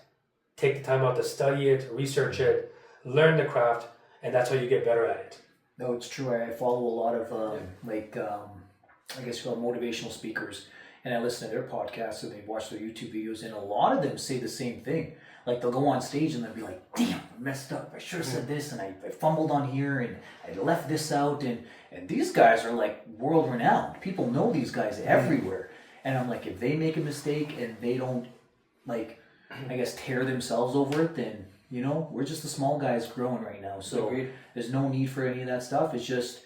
S2: take the time out to study it, research it, learn the craft, and that's how you get better at it.
S3: No, it's true. I follow a lot of I guess you call motivational speakers, and I listen to their podcasts and they watch their YouTube videos, and a lot of them say the same thing. Like they'll go on stage and they'll be like, "Damn, I messed up. I should have said this, and I fumbled on here, and I left this out." And these guys are like world renowned. People know these guys everywhere. And I'm like, if they make a mistake and they don't, like, I guess tear themselves over it, then we're just the small guys growing right now. So
S1: Agreed.
S3: there's no need for any of that stuff. It's just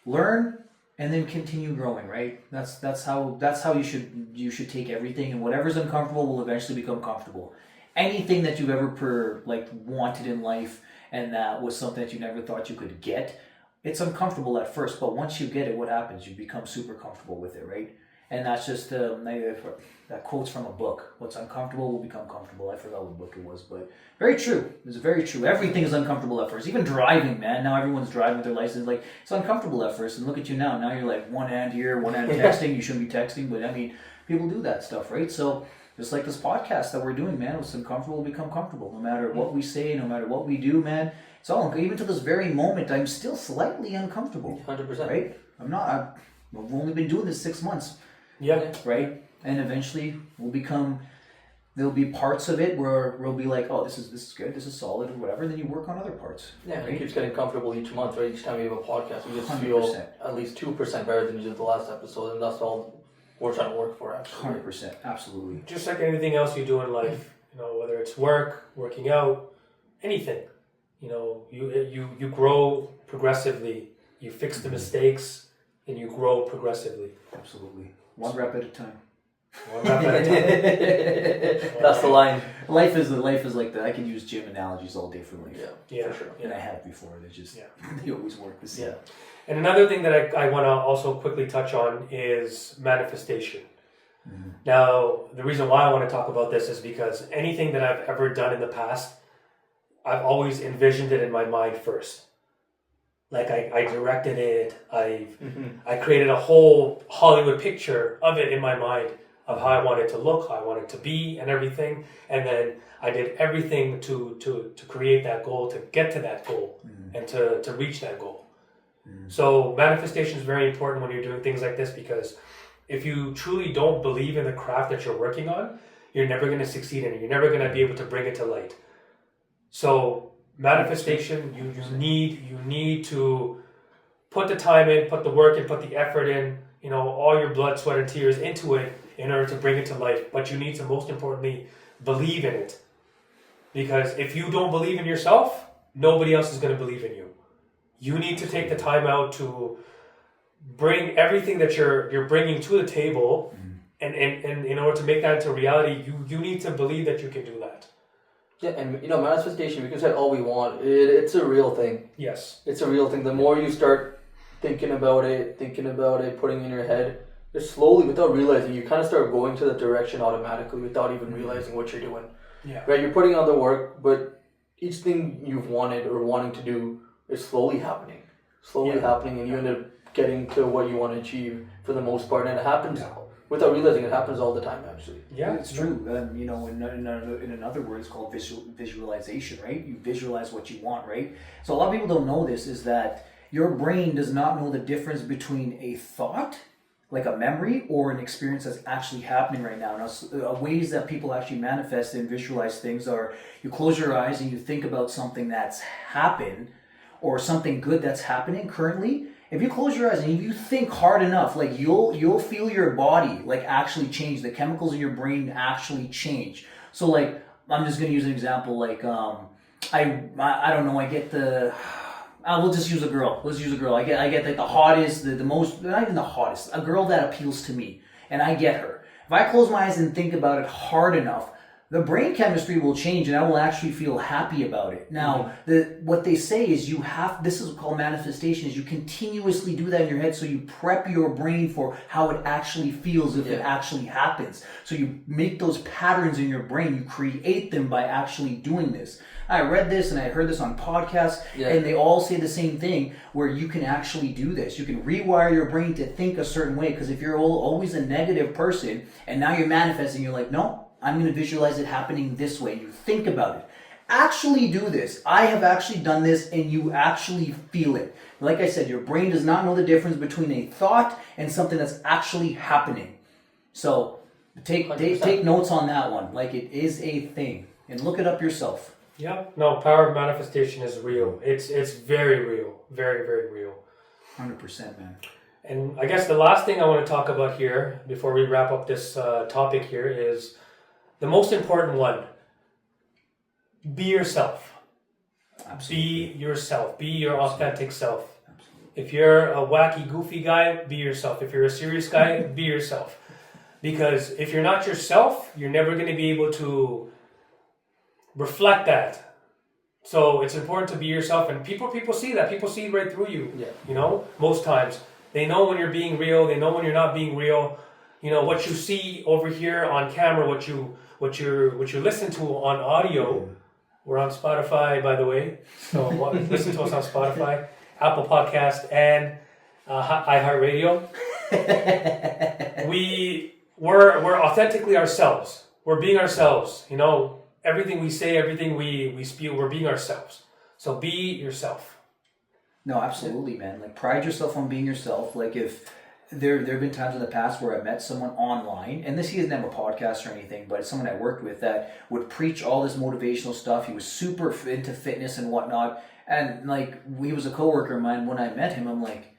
S3: learn and then continue growing, right? That's how you should take everything, and whatever's uncomfortable will eventually become comfortable. Anything that you've ever wanted in life, and that was something that you never thought you could get, it's uncomfortable at first, but once you get it, what happens? You become super comfortable with it, right? And that's just that quote's from a book. What's uncomfortable will become comfortable. I forgot what book it was, but very true. It's very true. Everything is uncomfortable at first. Even driving, man. Now everyone's driving with their license. Like, it's uncomfortable at first. And look at you now. Now you're like one hand here, one hand texting. You shouldn't be texting, but I mean, people do that stuff, right? So just like this podcast that we're doing, man, what's uncomfortable will become comfortable. No matter what we say, no matter what we do, man. It's all, even to this very moment, I'm still slightly uncomfortable.
S1: 100%.
S3: Right? I've only been doing this 6 months.
S2: Yeah.
S3: Right? And eventually there'll be parts of it where we'll be like, oh, this is good, this is solid, or whatever, and then you work on other parts.
S1: Yeah,
S3: right?
S1: it keeps getting comfortable each month, right? Each time you have a podcast, you just
S3: 100%.
S1: feel at least 2% better than you did the last episode, and that's all we're trying to work for, actually.
S3: 100%, absolutely.
S2: Just like anything else you do in life, whether it's work, working out, anything, you grow progressively. You fix the mistakes, and you grow progressively.
S3: Absolutely. One rep at a time.
S2: One rep at a time.
S1: That's the line.
S3: Life is like that. I can use gym analogies all day for life.
S2: Yeah,
S1: for sure.
S3: And I have before. They always work the same.
S1: Yeah.
S2: And another thing that I want to also quickly touch on is manifestation.
S3: Mm-hmm.
S2: Now, the reason why I want to talk about this is because anything that I've ever done in the past, I've always envisioned it in my mind first. Like I directed it, I created a whole Hollywood picture of it in my mind of how I want it to look, how I want it to be, and everything. And then I did everything to create that goal, to get to that goal, and to reach that goal. So manifestation is very important when you're doing things like this, because if you truly don't believe in the craft that you're working on, you're never going to succeed in it. You're never going to be able to bring it to light. So manifestation, you need to put the time in, put the work in, put the effort in, all your blood, sweat, and tears into it in order to bring it to life. But you need to, most importantly, believe in it. Because if you don't believe in yourself, nobody else is going to believe in you. You need to take the time out to bring everything that you're bringing to the table, and in order to make that into reality, you need to believe that you can do that.
S1: Yeah, and manifestation, we can say all we want. It's a real thing.
S2: Yes.
S1: It's a real thing. The more you start thinking about it, putting it in your head, just slowly, without realizing, you kind of start going to the direction automatically without even realizing what you're doing.
S2: Yeah.
S1: Right? You're putting on the work, but each thing you've wanted or wanting to do is slowly happening. And you end up getting to what you want to achieve for the most part. And it happens without realizing. It happens all the time, actually.
S3: Yeah, it's true. In another word, it's called visualization, right? You visualize what you want, right? So a lot of people don't know this, is that your brain does not know the difference between a thought, like a memory, or an experience that's actually happening right now. Now, ways that people actually manifest and visualize things are, you close your eyes and you think about something that's happened, or something good that's happening currently. If you close your eyes and if you think hard enough, like you'll feel your body like actually change. The chemicals in your brain actually change. So like, I'm just gonna use an example. Like I don't know. I get the. We'll just use a girl. Let's use a girl. I get like the hottest, the most, not even the hottest. A girl that appeals to me, and I get her. If I close my eyes and think about it hard enough, the brain chemistry will change and I will actually feel happy about it. Now, what they say is this is called manifestation, is you continuously do that in your head so you prep your brain for how it actually feels if it actually happens. So you make those patterns in your brain, you create them by actually doing this. I read this and I heard this on podcasts and they all say the same thing where you can actually do this. You can rewire your brain to think a certain way, because if you're always a negative person and now you're manifesting, you're like, no, I'm going to visualize it happening this way. You think about it. Actually do this. I have actually done this and you actually feel it. Like I said, your brain does not know the difference between a thought and something that's actually happening. So take notes on that one. Like, it is a thing. And look it up yourself.
S2: Yeah. No, power of manifestation is real. It's very real. Very, very real.
S3: 100%, man.
S2: And I guess the last thing I want to talk about here before we wrap up this topic here is the most important one. Be yourself.
S3: Absolutely.
S2: Be yourself. Be your authentic self.
S3: Absolutely.
S2: If you're a wacky, goofy guy, be yourself. If you're a serious guy, be yourself. Because if you're not yourself, you're never going to be able to reflect that. So it's important to be yourself, and people see that. People see right through you.
S1: Yeah.
S2: You know, most times they know when you're being real. They know when you're not being real. You know what you see over here on camera, what you listen to on audio. We're on Spotify, by the way. So listen to us on Spotify, Apple Podcast, and iHeartRadio. We're authentically ourselves. We're being ourselves. You know. Everything we say, everything we spew, we're being ourselves. So be yourself.
S3: No, absolutely, man. Like, pride yourself on being yourself. Like, if there have been times in the past where I met someone online, and he doesn't have a podcast or anything, but it's someone I worked with that would preach all this motivational stuff. He was super into fitness and whatnot. And, like, he was a coworker of mine. When I met him, I'm like,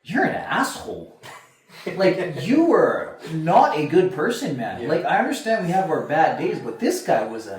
S3: you're an asshole. Like, you were not a good person, man. Yeah. Like, I understand we have our bad days, but this guy was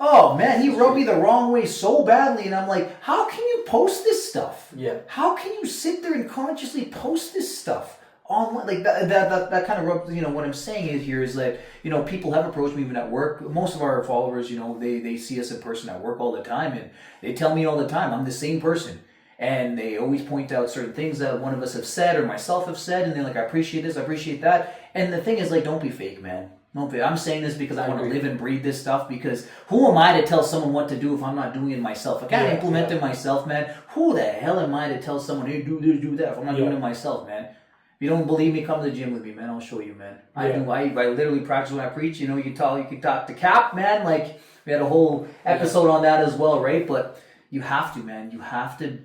S3: oh man, he rubbed me the wrong way so badly. And I'm like, how can you post this stuff?
S1: Yeah.
S3: How can you sit there and consciously post this stuff online? Like, that kind of rubs, what I'm saying here is that, people have approached me even at work. Most of our followers, they see us in person at work all the time, and they tell me all the time, I'm the same person. And they always point out certain things that one of us have said or myself have said, and they're like, I appreciate this, I appreciate that. And the thing is, like, don't be fake, man. Don't be. I'm saying this because I want to live and breathe this stuff, because who am I to tell someone what to do if I'm not doing it myself? I can't implement it myself, man. Who the hell am I to tell someone, hey, do this, do that, if I'm not doing it myself, man? If you don't believe me, come to the gym with me, man. I'll show you, man. I literally practice when I preach. You can talk to Cap, man. Like, we had a whole episode on that as well, right? But you have to, man. You have to.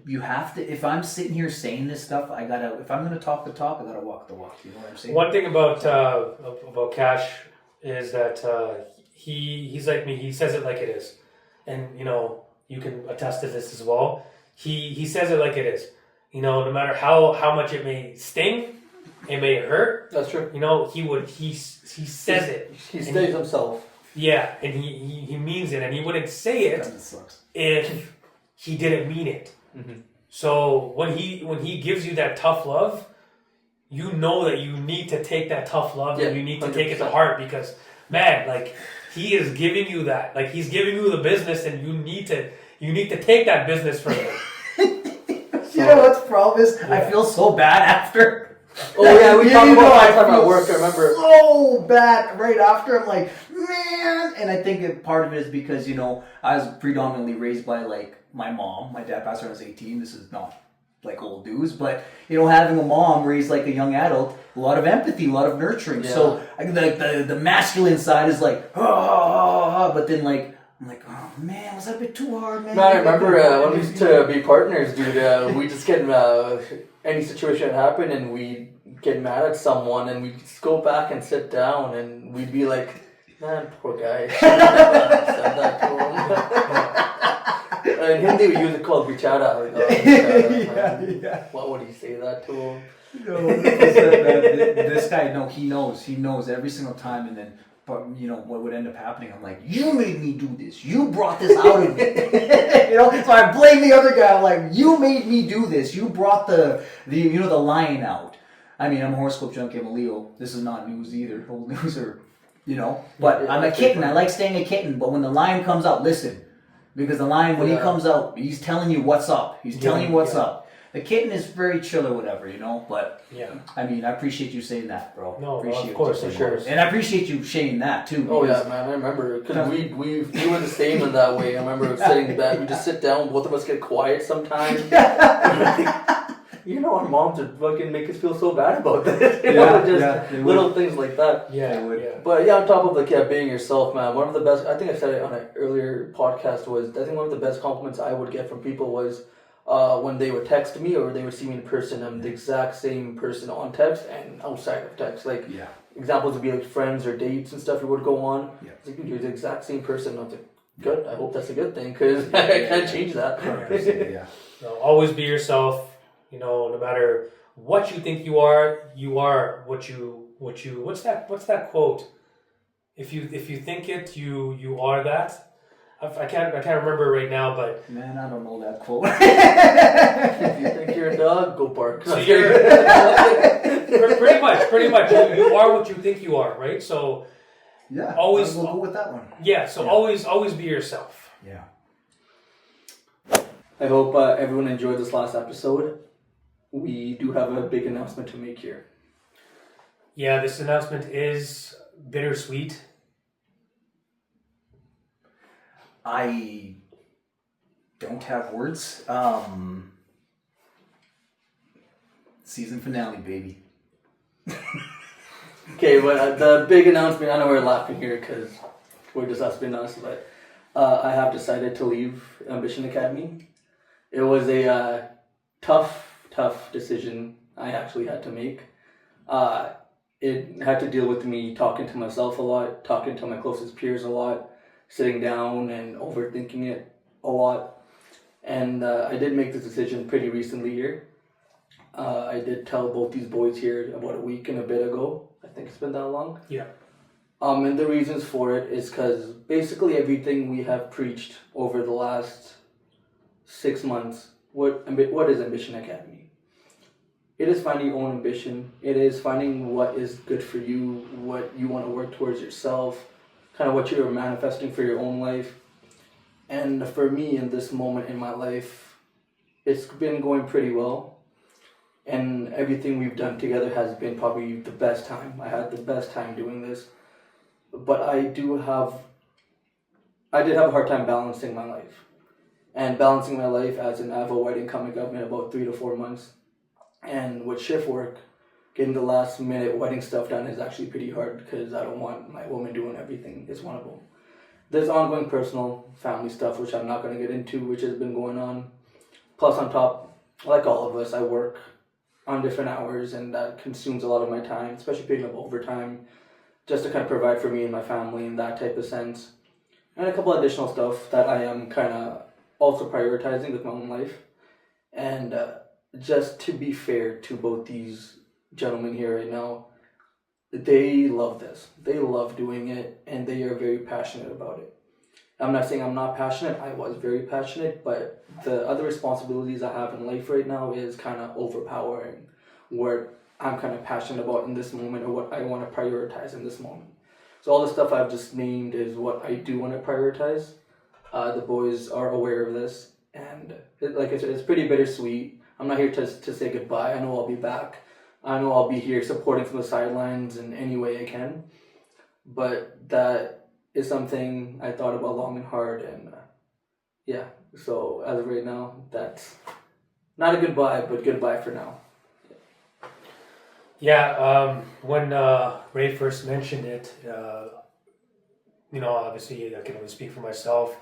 S3: If I'm sitting here saying this stuff, if I'm going to talk the talk, I got to walk the walk. You know what I'm saying?
S2: One thing about Kash is that he's like me. He says it like it is. And, you can attest to this as well. He says it like it is. No matter how much it may sting, it may hurt.
S1: That's true.
S2: He says it.
S1: He stays himself.
S2: Yeah, and he means it. And he wouldn't say it if he didn't mean it. Mm-hmm. So when he gives you that tough love, you know that you need to take that tough love and you need to 100%. Take it to heart, because, man, like, he is giving you that. Like, he's giving you the business, and you need to take that business from him.
S3: You know what's the problem is? Yeah. I feel so bad after.
S1: Oh yeah, we talked about that time at work. I remember
S3: so bad right after. I'm like, man, and I think part of it is because I was predominantly raised by, like, my mom. My dad passed when I was 18. This is not like old news, but having a mom raised like a young adult, a lot of empathy, a lot of nurturing. Yeah. So the masculine side is like, but then like I'm like, oh man, was that a bit too hard, man?
S1: Man, I remember when we used to be partners, dude. We just get any situation that happened, and we get mad at someone, and we just go back and sit down, and we'd be like, man, poor guy. Said that to him. In Hindi, we use it called bichara. Yeah. What would he say that to him?
S3: No, this guy, he knows every single time, and then, but what would end up happening? I'm like, you made me do this. You brought this out of me. So I blame the other guy. I'm like, you made me do this. You brought the lion out. I mean, I'm a horoscope junkie. I'm a Leo. This is not news either. Old news or you know. But I'm a kitten. I like staying a kitten. But when the lion comes out, listen. Because the lion, when he comes out, he's telling you what's up. He's telling you what's up. The kitten is very chill or whatever, you know. But I mean, I appreciate you saying that, bro.
S2: No,
S3: appreciate
S2: of course, of course.
S3: And I appreciate you saying that too.
S1: Oh yeah, man, I remember because we were the same in that way. I remember sitting back, we just sit down, both of us get quiet sometimes. You know, our moms would fucking make us feel so bad about this. You know, just little things like that.
S2: Yeah.
S1: But yeah, on top of like being yourself, man, one of the best, I think I said it on an earlier podcast, was I think one of the best compliments I would get from people was when they would text me or they would see me in person. I'm the exact same person on text and outside of text. Like examples would be like friends or dates and stuff we would go on. It's like, you're the exact same person. I'm like, good. I hope that's a good thing because I can't change that.
S3: 100%,
S2: No, always be yourself. You know, no matter what you think you are what you. What's that quote? If you think it, you are that. I can't remember right now, but
S3: man, I don't know that quote.
S1: If you think you're a dog, go bark.
S2: So you're pretty much you are what you think you are, right? So always
S3: we'll go with that one.
S2: Yeah, so always be yourself.
S3: Yeah.
S1: I hope everyone enjoyed this last episode. We do have a big announcement to make here.
S2: Yeah, this announcement is bittersweet.
S3: I don't have words. Season finale, baby.
S1: Okay, but the big announcement, I know we're laughing here because we're just us being us, but I have decided to leave Ambition Academy. It was a tough decision I actually had to make. It had to deal with me talking to myself a lot, talking to my closest peers a lot, sitting down and overthinking it a lot. And I did make this decision pretty recently here. I did tell both these boys here about a week and a bit ago. I think it's been that long.
S2: Yeah.
S1: And the reasons for it is because basically everything we have preached over the last 6 months, what is Ambition Academy? It is finding your own ambition. It is finding what is good for you, what you want to work towards yourself, kind of what you're manifesting for your own life. And for me in this moment in my life, it's been going pretty well. And everything we've done together has been probably the best time. I had the best time doing this. But I did have a hard time balancing my life. And balancing my life as in I have a wedding coming up in about 3 to 4 months. And with shift work, getting the last minute wedding stuff done is actually pretty hard because I don't want my woman doing everything. It's one of them. There's ongoing personal family stuff, which I'm not going to get into, which has been going on. Plus on top, like all of us, I work on different hours and that consumes a lot of my time, especially picking up overtime, just to kind of provide for me and my family in that type of sense. And a couple additional stuff that I am kind of also prioritizing with my own life. And just to be fair to both these gentlemen here right now, they love this. They love doing it and they are very passionate about it. I'm not saying I'm not passionate. I was very passionate, but the other responsibilities I have in life right now is kind of overpowering what I'm kind of passionate about in this moment or what I want to prioritize in this moment. So all the stuff I've just named is what I do want to prioritize. The boys are aware of this, and like I said, it's pretty bittersweet. I'm not here to say goodbye. I know I'll be back. I know I'll be here supporting from the sidelines in any way I can. But that is something I thought about long and hard, and so as of right now, that's not a goodbye, but goodbye for now.
S2: Yeah, when Ray first mentioned it, obviously I can only speak for myself.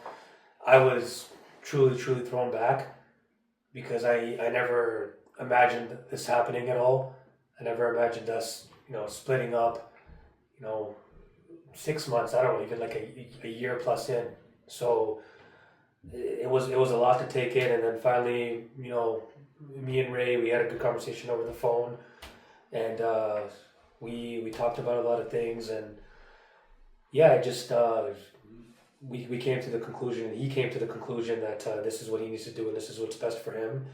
S2: I was truly thrown back because I never imagined this happening at all. I never imagined us, splitting up, 6 months, I don't know, even like a year plus in. So it was a lot to take in, and then finally, me and Ray, we had a good conversation over the phone, and we talked about a lot of things, and we came to the conclusion, and he came to the conclusion that this is what he needs to do, and this is what's best for him.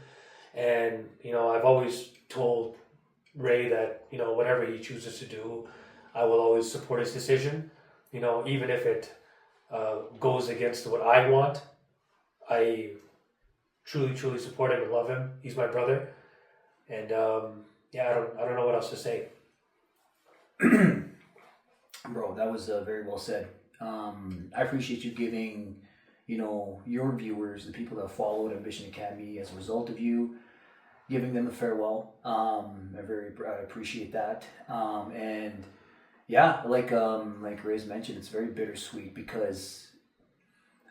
S2: And I've always told Ray that whatever he chooses to do, I will always support his decision. even if it goes against what I want, I truly, truly support him and love him. He's my brother, and I don't know what else to say.
S3: Bro, that was very well said. I appreciate you giving, your viewers, the people that followed Ambition Academy as a result of you, giving them a farewell. I appreciate that. And yeah, like Ray's mentioned, it's very bittersweet because,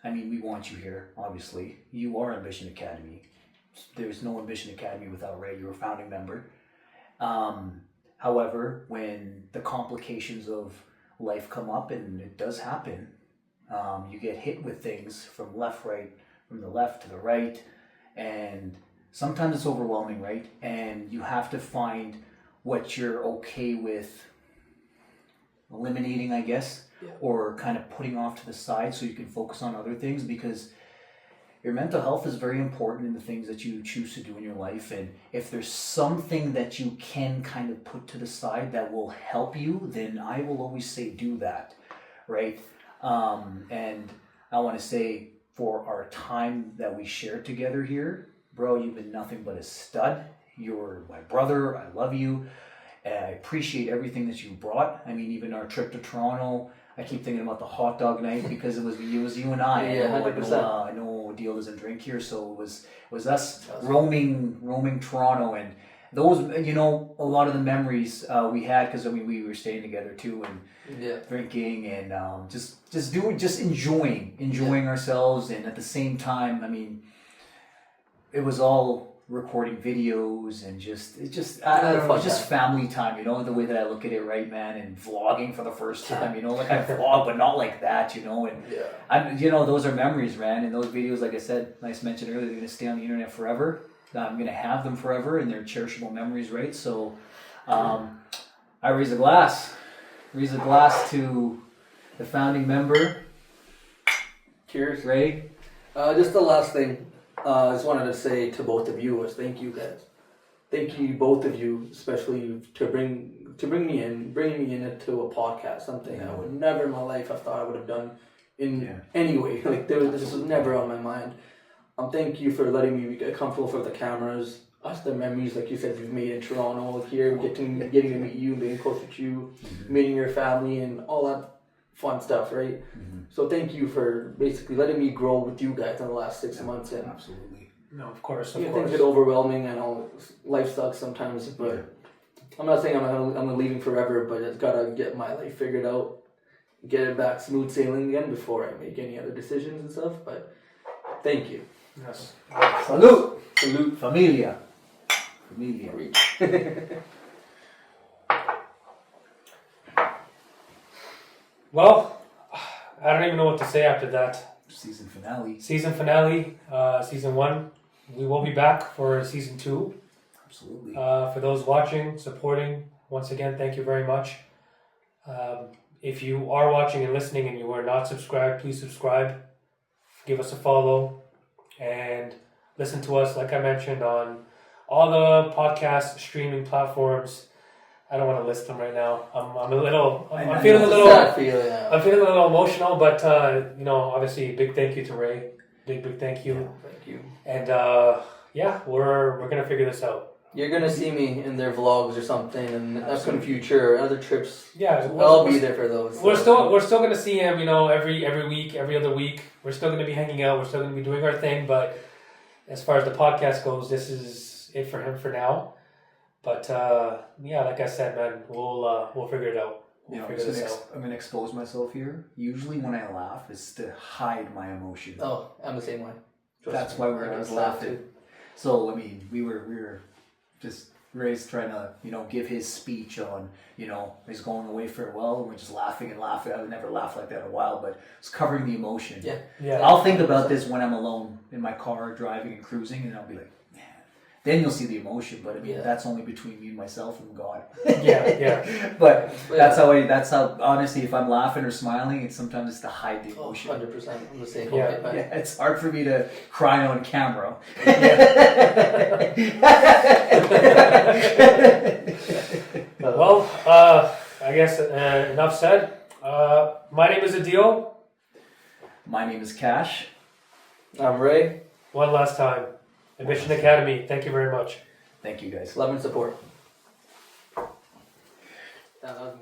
S3: we want you here, obviously. You are Ambition Academy. There's no Ambition Academy without Ray. You're a founding member. However, when the complications of life come up, and it does happen, you get hit with things from the left to the right, and sometimes it's overwhelming, right? And you have to find what you're okay with eliminating, I guess, or kind of putting off to the side so you can focus on other things, because your mental health is very important in the things that you choose to do in your life. And if there's something that you can kind of put to the side that will help you, then I will always say do that, right? And I want to say, for our time that we shared together here, bro, you've been nothing but a stud. You're my brother. I love you. I appreciate everything that you brought. Even our trip to Toronto, I keep thinking about the hot dog night because it was you and I.
S1: Yeah, 100%.
S3: I know Adeel doesn't drink here, so it was us roaming Toronto, and those, a lot of the memories we had, because we were staying together too, and drinking, and just enjoying ourselves, and at the same time, it was all recording videos, and I don't know, it's just family time, the way that I look at it, right, man, and vlogging for the first time, like I vlog, but not like that, and those are memories, man, and those videos, like I said, like I mentioned earlier, they're going to stay on the internet forever. I'm going to have them forever, and they're cherishable memories, right? So, I raise a glass to the founding member.
S1: Cheers.
S3: Ray.
S1: Just the last thing. I just wanted to say to both of you was thank you, guys. Thank you, both of you, especially to bringing me in into a podcast, something I would never in my life have thought I would have done in any way. Like this was never on my mind. Thank you for letting me get comfortable for the cameras. Us, the memories, like you said, you've made in Toronto, here, getting to meet you, being closer to you, meeting your family, and all that fun stuff, right? So thank you for basically letting me grow with you guys in the last 6 months. And
S3: absolutely.
S2: No, of course.
S1: Things get overwhelming. I know life sucks sometimes, but I'm not saying I'm leaving forever, but I gotta get my life figured out, get it back smooth sailing again before I make any other decisions and stuff. But thank you.
S2: Yes.
S3: Salute, familia.
S2: Well, I don't even know what to say after that.
S3: Season finale.
S2: Season 1. We will be back for season 2.
S3: Absolutely.
S2: For those watching, supporting, once again, thank you very much. If you are watching and listening and you are not subscribed, please subscribe. Give us a follow. And listen to us, like I mentioned, on all the podcast streaming platforms. I don't want to list them right now. I'm feeling a little emotional, but obviously, big thank you to Ray. Big thank you.
S1: Yeah, thank you.
S2: And we're gonna figure this out.
S1: You're gonna see me in their vlogs or something, and upcoming future other trips.
S2: Yeah,
S1: I'll be there for those.
S2: We're still gonna see him, every week, every other week. We're still gonna be hanging out. We're still gonna be doing our thing. But as far as the podcast goes, this is it for him for now. But like I said, man, we'll figure it out.
S3: I'm gonna expose myself here. Usually, when I laugh, it's to hide my emotion.
S1: Oh, I'm the same way.
S3: That's why I was laughing. So we were just Ray's trying to give his speech on he's going away farewell, and we're just laughing and laughing. I would never laugh like that in a while, but it's covering the emotion.
S1: Yeah.
S3: I'll think about this when I'm alone in my car driving and cruising, and I'll be like, man. Then you'll see the emotion, but that's only between me and myself and God. But that's how honestly, if I'm laughing or smiling, it's sometimes to hide the emotion.
S1: 100%. I'm the same.
S3: It's hard for me to cry on camera.
S2: Well, I guess enough said. My name is Adeel.
S3: My name is Kash.
S1: I'm Ray.
S2: One last time. Admission Academy, thank you very much.
S3: Thank you guys.
S1: Love and support. That was